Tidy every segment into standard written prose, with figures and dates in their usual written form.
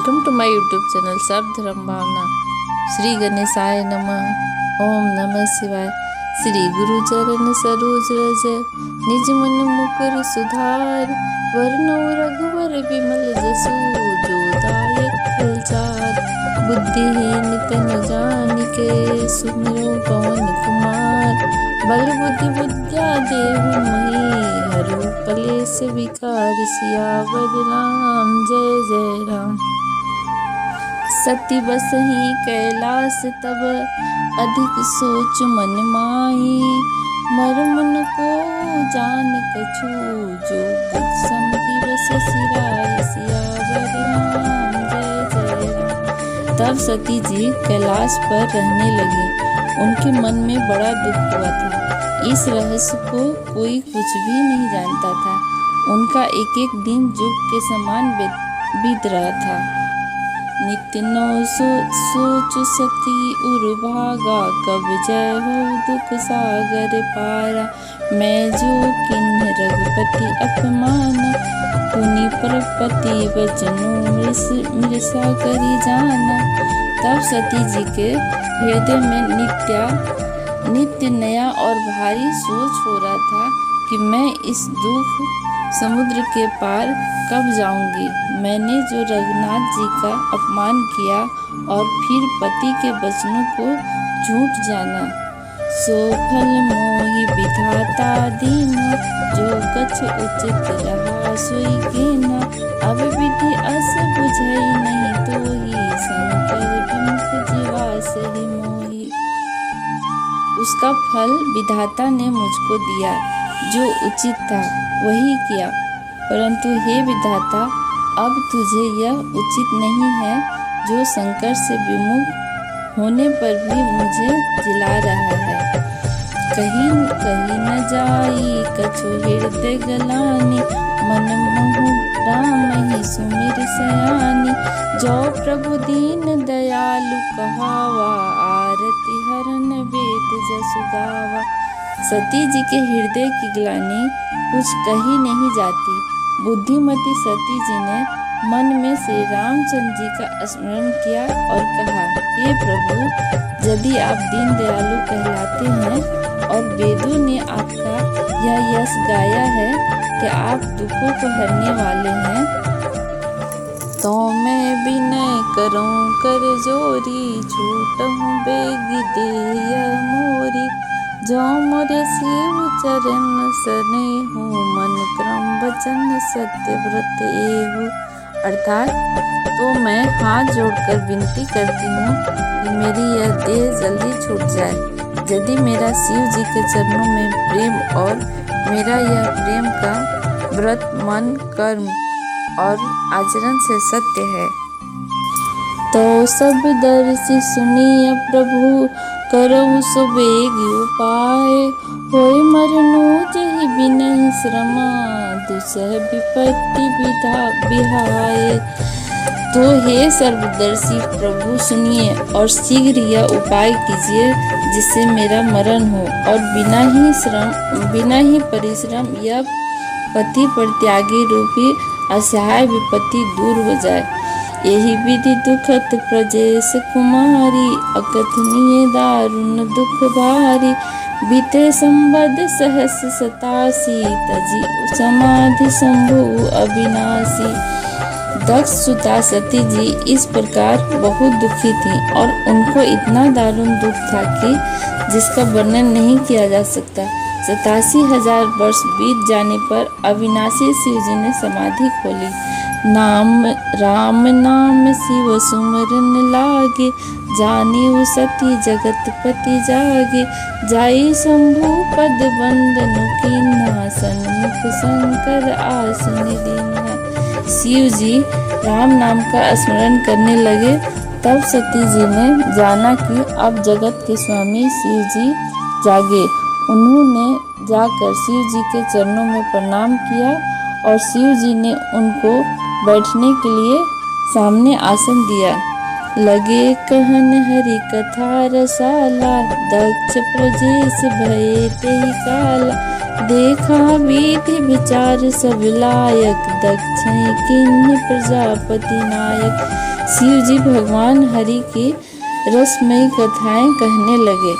Welcome to my YouTube channel Sarv Dharm Bhavna. Shri गणेशाय नमः। ओम नमः शिवाय। श्री गुरु चरण सरोज रज निज मन मुकुर सुधार। वरनौ रघुवर विमल जसु जो दायक फलचार। बुद्धिहीन तनु जानिके सुमिरौ पवन कुमार। बल बुद्धि विद्या देहु मोहि हरहु कलेश विकार। सियावर राम जय जय राम। सती बसहि कैलास तब अधिक सोच मन माही। मर्म न को जान कछु जो समझि बस सिराय। सियावर राम जय जय राम। तब सती जी कैलाश पर रहने लगी। उनके मन में बड़ा दुख हुआ था। इस रहस्य को कोई कुछ भी नहीं जानता था। उनका एक एक दिन जुग के समान बीत रहा था। नित्य नौ सोच सती उर्भागा। कब जय हो दुख सागर पारा। मैं जो किन्ह रघुपति अपमान। पुनि परपति वचनों मृषा करी जाना। तब सती जी के हृदय में नित्य नया और भारी सोच हो रहा था कि मैं इस दुख समुद्र के पार कब जाऊंगी। मैंने जो रघुनाथ जी का अपमान किया और फिर पति के वचनों को झूठ जाना। सो फल मोहि विधाता दीना। जो कछ उचित रहा सोई कीना। अब विधि अस बुझई नहीं तोहि। शंकर विमुख जीवा सहि मोहि। उसका फल विधाता ने मुझको दिया। जो उचित था वही किया। परंतु हे विधाता, अब तुझे यह उचित नहीं है जो शंकर से विमुख होने पर भी मुझे जिला रहा है। कहीं कहीं न जाई कछु हृदय गलानी। मन मोहु राम ही सुमिर सयानी। जो प्रभु दीन दयालु कहावा। आरती हरन वेद जसु गावा। सती जी के हृदय की ग्लानि कुछ कही नहीं जाती। बुद्धिमती सती जी ने मन में श्री रामचंद्र जी का स्मरण किया और कहा, हे प्रभु, यदि आप दीन दयालु कहलाते हैं और वेदों ने आपका यह यश गाया है कि आप दुखों को हरने वाले हैं, तो मैं विनय करूं कर जोरी। छूटहूँ बेग देय मोरी। जो मोरे शिव चरण सनेहु। मन क्रम वचन सत्य व्रत एहु। अर्थात तो मैं हाथ जोड़कर विनती करती हूँ कि मेरी यह देह जल्दी छूट जाए। यदि मेरा शिव जी के चरणों में प्रेम और मेरा यह प्रेम का व्रत मन कर्म और आचरण से सत्य है, तो सब दर्शी सुनिय प्रभु। करहु सो बेग उपाय। होय मरनु जहि बिनहि श्रमा। दुसह विपत्ति बिहाय। तो हे सर्वदर्शी प्रभु, सुनिए और शीघ्र यह उपाय कीजिए जिससे मेरा मरण हो और बिना ही परिश्रम यह पति परित्यागी रूपी असहाय विपत्ति दूर हो जाए। यही विधि दुखत प्रजेश कुमारी। अकथनीय दारुण दुख भारी। बीते संवद सहस 87। तजी समाधि शंभु अविनाशी। दक्ष सुता सती जी इस प्रकार बहुत दुखी थी और उनको इतना दारुण दुख था कि जिसका वर्णन नहीं किया जा सकता। 87,000 वर्ष बीत जाने पर अविनाशी शिव जी ने समाधि खोली। राम नाम शिव सुमरन लागे। जानिउ सती जगतपति जागे। जाई शंभु पद बंदनु कीन्हा। सन्मुख शंकर आसन दीन्हा। शिव जी राम नाम का स्मरण करने लगे। तब सती जी ने जाना कि अब जगत के स्वामी शिव जी जागे। उन्होंने जाकर शिव जी के चरणों में प्रणाम किया और शिव जी ने उनको बैठने के लिए सामने आसन दिया। लगे कहन हरि कथा रसाला। दक्ष प्रजेश भये तेहि काला। देखा विधि विचार सब लायक। दक्ष किन्हि प्रजापति नायक। शिव जी भगवान हरि की रसमयी कथाएं कहने लगे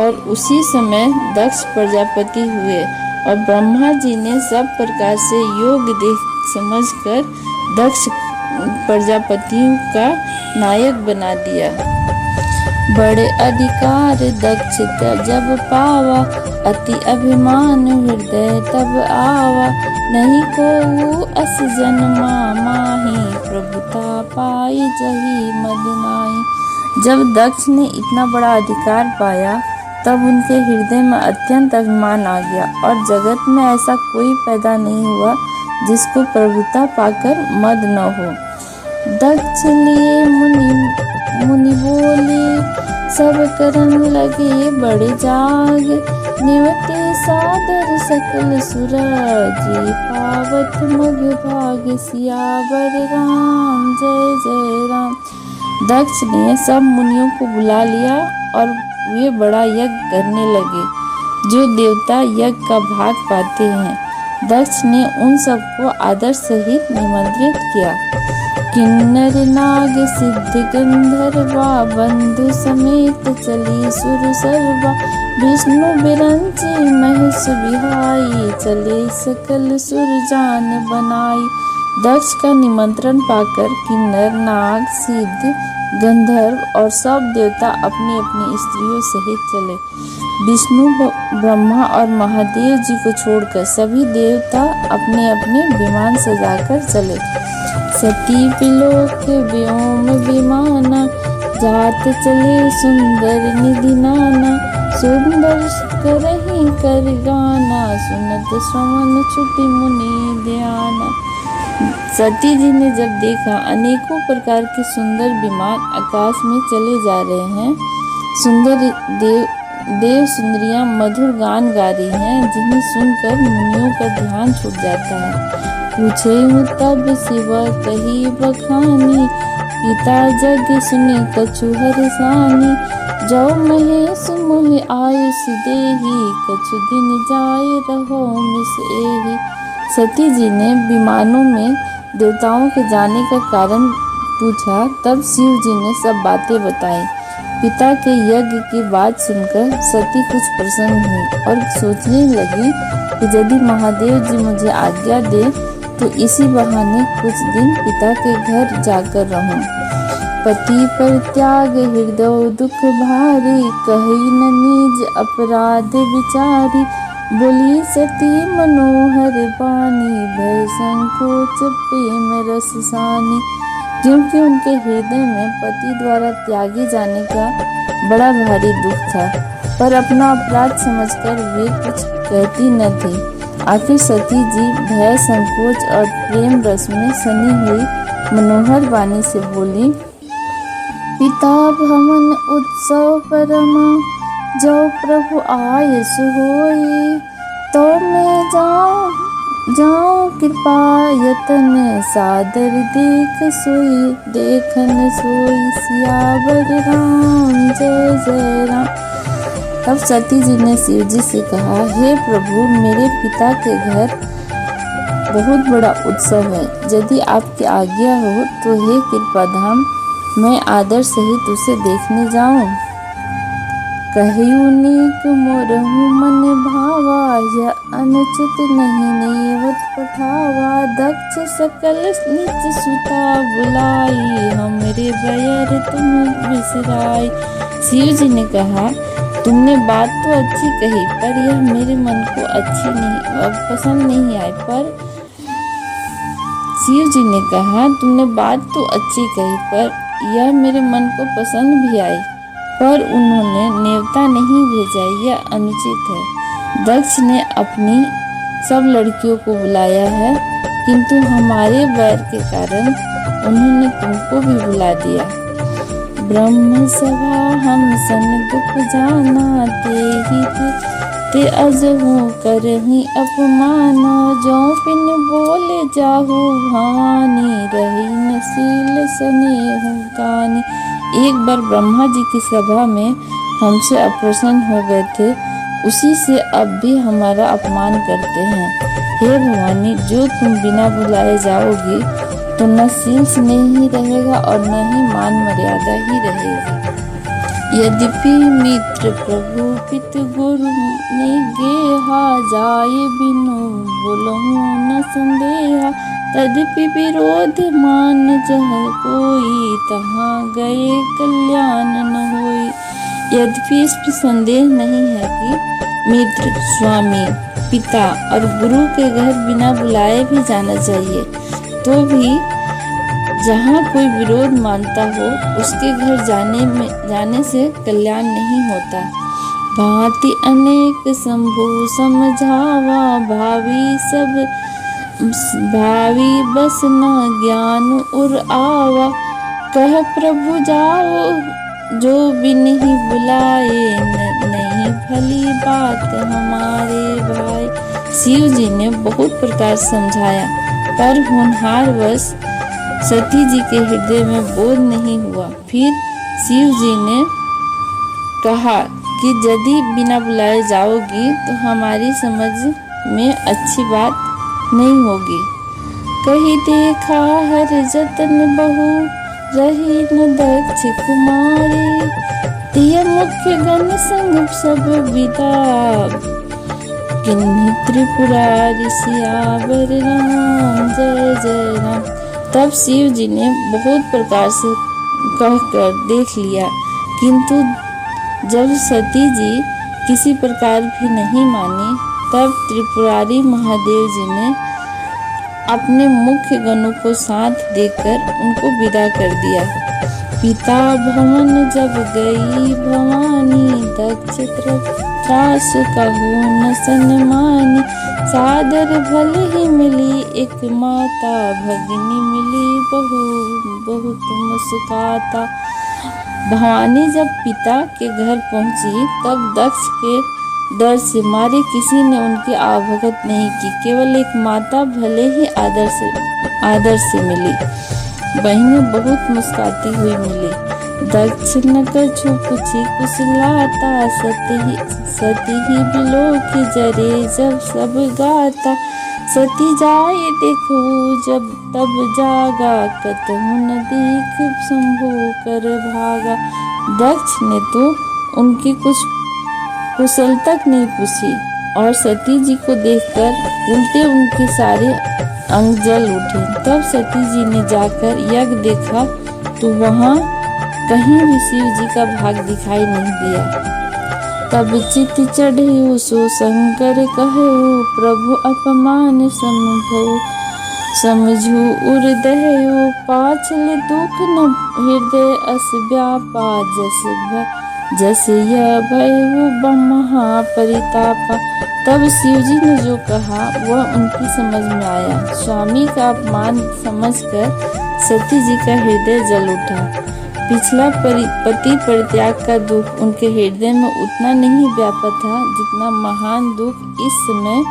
और उसी समय दक्ष प्रजापति हुए और ब्रह्मा जी ने सब प्रकार से योग देख समझकर दक्ष प्रजापति का नायक बना दिया। बड़े अधिकार दक्ष जब पावा, अति अभिमान हृदय तब आवा। नहीं को अस जन्मा माही, प्रभुता पाई जही मद नाई। जब दक्ष ने इतना बड़ा अधिकार पाया तब उनके हृदय में अत्यंत अभिमान आ गया और जगत में ऐसा कोई पैदा नहीं हुआ जिसको प्रभुता पाकर मद न हो। दक्ष लिए मुनि बोले, सब करन लगे बड़े जाग। निवते सादर सकल सुराजी, पावत मग भाग सियावर राम जय जय राम। दक्ष ने सब मुनियों को बुला लिया और वे बड़ा यज्ञ करने लगे जो देवता यज्ञ का भाग पाते हैं। दक्ष ने उन सबको आदर सहित निमंत्रित किया। किन्नर नाग सिद्ध गंधर्वा, बंधु समेत चली सुर सर्वा। विष्णु बिरंची महेश बिहाई, चले सकल सुर जान बनाई। दक्ष का निमंत्रण पाकर किन्नर नाग सिद्ध गंधर्व और सब देवता अपनी अपनी स्त्रियों सहित चले। विष्णु ब्रह्मा और महादेव जी को छोड़कर सभी देवता अपने अपने विमान सजाकर चले। सती पिलोक व्योम विमाना, जात चले सुंदर निधि नाना। सुंदर करही कर गाना, सुनत श्रवण छुटी मुनि ध्याना। सती जी ने जब देखा अनेकों प्रकार के सुंदर विमान आकाश में चले जा रहे हैं, सुंदर देव सुंदरियां मधुर गान गा रही हैं, जिन्हें सुनकर मुनियों का ध्यान छूट जाता है। पूछे तब शिव कही बखानी, पिता जग सुने कछु हरसानी। जो महेश मोहि आयुष देही, कछु दिन जाए रहो मिस एही। सती जी ने विमानों में देवताओं के जाने का कारण पूछा, तब शिव जी ने सब बातें बताई। पिता के यज्ञ की बात सुनकर सती कुछ प्रसन्न हुई और सोचने लगी कि यदि महादेव जी मुझे आज्ञा दे तो इसी बहाने कुछ दिन पिता के घर जाकर रहूं। पति पर त्याग हृदय दुख भारी, कही न निज अपराध विचारी। बोली सती मनोहर बानी, भय संकोच प्रेम रस सानी। क्योंकि उनके हृदय में पति द्वारा त्यागे जाने का बड़ा भारी दुख था, पर अपना अपराध समझकर वे कुछ कहती न थी। आखिर सती जी भय संकोच और प्रेम रस में सनी हुई मनोहर वाणी से बोली, पिता भवन उत्सव परमा, जो प्रभु आयस होई। तो मैं जाऊं कृपा यतन, सादर देखन सोई। सियावर राम जय जय राम। तब सती जी ने शिव जी से कहा, हे प्रभु, मेरे पिता के घर बहुत बड़ा उत्सव है। यदि आपकी आज्ञा हो तो हे कृपाधाम, मैं आदर सहित उसे देखने जाऊं। कहूँ नेक मोरहु मन भावा, यह अनुचित नहीं नेवत पठावा। दक्ष सकल नीच सुता बुलाई, हमरे बैर तुम बिसराई। शिव जी ने कहा, तुमने बात तो अच्छी कही, पर यह मेरे मन को पसंद नहीं आई। पर शिव जी ने कहा, तुमने बात तो अच्छी कही, पर यह मेरे मन को पसंद भी आई, पर उन्होंने नेवता नहीं भेजा, यह अनुचित है। दक्ष ने अपनी सब लड़कियों को बुलाया है, किंतु हमारे बैर के कारण उन्होंने तुमको भी बुला दिया। ब्रह्म सभा हम सन दुख जाना, ते अजहू करही अपमाना। जो पिन बोले जाहू भवानी, रही नसील स्नेह गानी। एक बार ब्रह्मा जी की सभा में हमसे अप्रसन्न हो गए थे, उसी से अब भी हमारा अपमान करते हैं। हे भवानी, जो तुम बिना बुलाए जाओगी तो न शील स्नेह ही रहेगा और न ही मान मर्यादा ही रहेगी। यद्यपि मित्र प्रभु पित गुरु ने गेहा, जाए बिनु बोलहु न संदेहा। तद्यपि विरोध मान जह कोई, तहाँ गए कल्याण न होई। यद्यपि इस पर संदेह नहीं है कि मित्र, स्वामी, पिता और गुरु के घर बिना बुलाए भी जाना चाहिए, तो भी जहाँ कोई विरोध मानता हो उसके घर जाने से कल्याण नहीं होता। भांति अनेक शंभु समझावा, भावी बस न ज्ञान उर आवा। कह प्रभु जाओ जो बिन ही बुलाए, नहीं भली बात हमारे भाई। शिव जी ने बहुत प्रकार समझाया, पर होनहार वश सती जी के हृदय में बोध नहीं हुआ। फिर शिव जी ने कहा कि यदि बिना बुलाए जाओगी तो हमारी समझ में अच्छी बात नहीं होगी। कही देखा हर जतन बहु, रही न दक्ष कुमारी। तिय मुख्य गण संग सब विदा, किन्हीं त्रिपुरारि सियावर राम, जय जय राम। तब शिव जी ने बहुत प्रकार से कहकर देख लिया, किंतु जब सती जी किसी प्रकार भी नहीं मानी, तब त्रिपुरारी महादेव जी ने अपने मुख्य गणों को साथ देकर उनको विदा कर दिया। पिता भवन जब गई भवानी, दक्ष त्रास कहू न सन्मानी। सादर भले ही मिली एक माता, भगिनी मिली बहुत मुस्काता। भवानी जब पिता के घर पहुंची, तब दक्ष के डर से मारे किसी ने उनकी आवभगत नहीं की। केवल एक माता भले ही आदर से मिली, बहनें बहुत मुस्काती हुई मिली। दक्ष न कछु पूछी कुशलाता, सती ही बिलो के जरे जब सब गाता। सती जाए देखो जब तब जागा, कतहु न देख शंभु कर भागा। दक्ष ने तो उनकी कुछ कुशल तक नहीं पूछी, और सती जी को देखकर उल्टे उनके सारे अंग जल उठे। तब सती जी ने जाकर यज्ञ देखा तो वहाँ कहीं भी शिव जी का भाग दिखाई नहीं दिया। तब चित चढ़े सो शंकर कहो, प्रभु अपमान समझू उर्दयो। पाछल दुख न हृदय अस व्यापा, जस यह भय महापरितापा। तब शिव जी ने जो कहा वह उनकी समझ में आया। स्वामी का अपमान समझकर सती जी का हृदय जल उठा। पिछला पति परित्याग का दुख उनके हृदय में उतना नहीं व्यापा था जितना महान दुख इस समय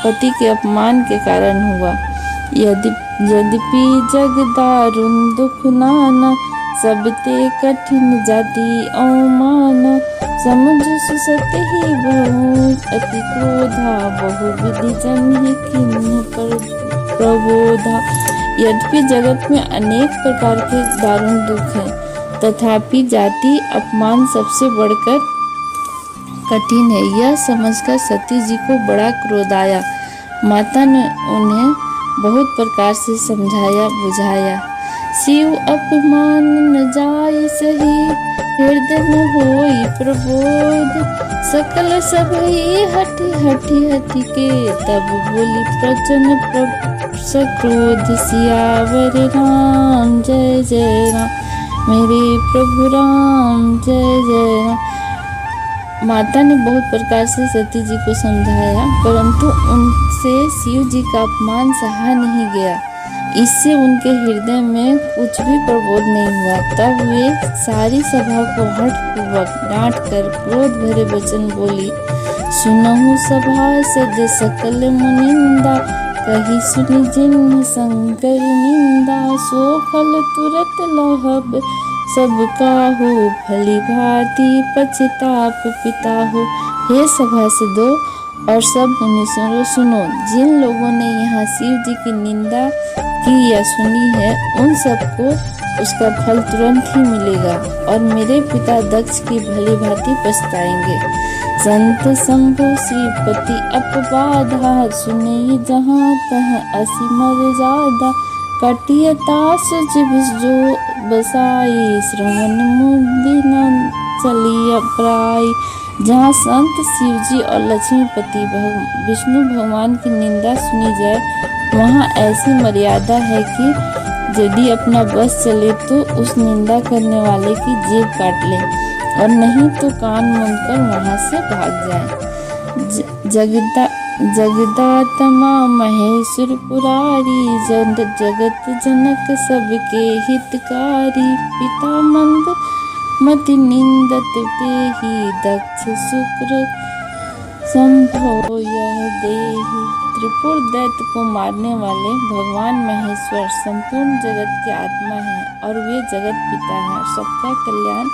पति के अपमान के कारण हुआ। यद्यपि जग दारुण दुख नाना, सबते कठिन जाति अवमाना। समझ सुसत ही बहुत अति क्रोधा, बहु विधि जन ही किन्हीं पर प्रबोधा। यद्यपि जगत में अनेक प्रकार के दारुण दुख हैं, तथापि जाति अपमान सबसे बढ़कर कठिन है। यह समझकर सती जी को बड़ा क्रोध आया। माता ने उन्हें बहुत प्रकार से समझाया बुझाया। शिव अपमान न जाय सही, हृदय न होई प्रबोध। सकल सभई हठी के, तब बोली प्रचंड सक्रोध। सियावर राम जय जय राम, मेरे प्रभु राम जय जय राम। माता ने बहुत प्रकार से सती जी को समझाया, परंतु उनसे शिव जी का अपमान सहा नहीं गया। इससे उनके हृदय में कुछ भी प्रबोध नहीं हुआ। तब वे सारी सभा को हठपूर्वक डांट कर क्रोध भरे वचन बोली। सुनहु सभासद सकल मुनिंदा, कही सुनि जिन्ह शंकर निंदा। सो फल तुरत लहब सब काहू, भली भांति पछताप पिता हो। हे सभासदों और सब मुनीश्वरों सुनो, जिन लोगों ने यहाँ शिव जी की निंदा की या सुनी है, उन सबको उसका फल तुरंत ही मिलेगा और मेरे पिता दक्ष की भली भांति पछताएंगे। संत शंभु श्रीपति अपबाधा, सुने जहाँ तह असी मर्यादा। कटियता सुज जो बसाई, श्रवण मुदि न चलिय प्राय। जहाँ संत शिव जी और लक्ष्मीपति विष्णु भगवान की निंदा सुनी जाए, वहाँ ऐसी मर्यादा है कि यदि अपना बस चले तो उस निंदा करने वाले की जेब काट ले और नहीं तो कान मूंदकर वहां से भाग जाए। जगदात्मा महेश्वर पुरारी, जगत जनक सबके हितकारी। पिता मंद मति निंदत तेहि, दक्ष शुक्र संभो यह देहि। त्रिपुर दैत्य को मारने वाले भगवान महेश्वर संपूर्ण जगत के आत्मा हैं और वे जगत पिता हैं, सबका कल्याण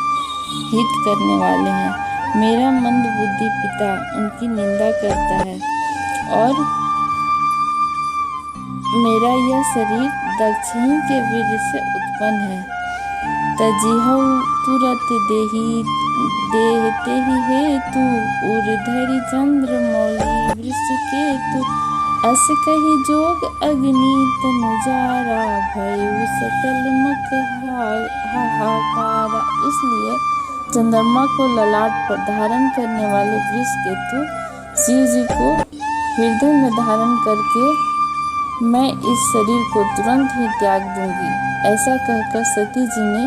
हित करने वाले हैं। मेरा मंद बुद्धि पिता उनकी निंदा करता है और मेरा यह शरीर दक्ष के वीर्य से उत्पन्न है। तजिहौ तुरत देहते ही हेतु, उर्धरि चंद्र मौली वृषकेतु। अस कहि जोग अग्नि तनुजारा, भयउ सकल मक हाहाकारा। इसलिए चंद्रमा को ललाट पर धारण करने वाले वृषकेतु शिव जी को हृदय में धारण करके मैं इस शरीर को तुरंत ही त्याग दूंगी। ऐसा कहकर सती जी ने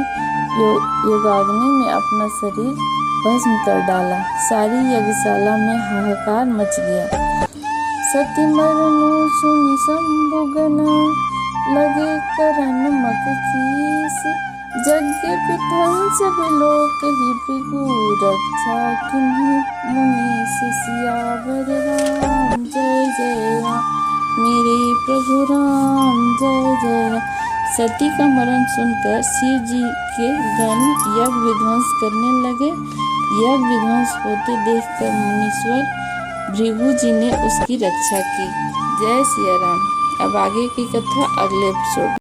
योगाग्नि में अपना शरीर भस्म कर डाला। सारी यज्ञशाला में हाहाकार मच गया। सती मरनु सुनि शंभु गना, लगे करन मक कीस। यज्ञ विध्वंस बिलोक ही बिगु, रक्षा किन्हीं मुनीस। सियावर राम जय जय राम, मेरे प्रभु राम जय जय राम। सती का मरण सुनकर शिव जी के गण यज्ञ विध्वंस करने लगे। यज्ञ विध्वंस होते देखकर मुनीश्वर भृगु जी ने उसकी रक्षा की। जय सिया राम। अब आगे की कथा अगले एपिसोड।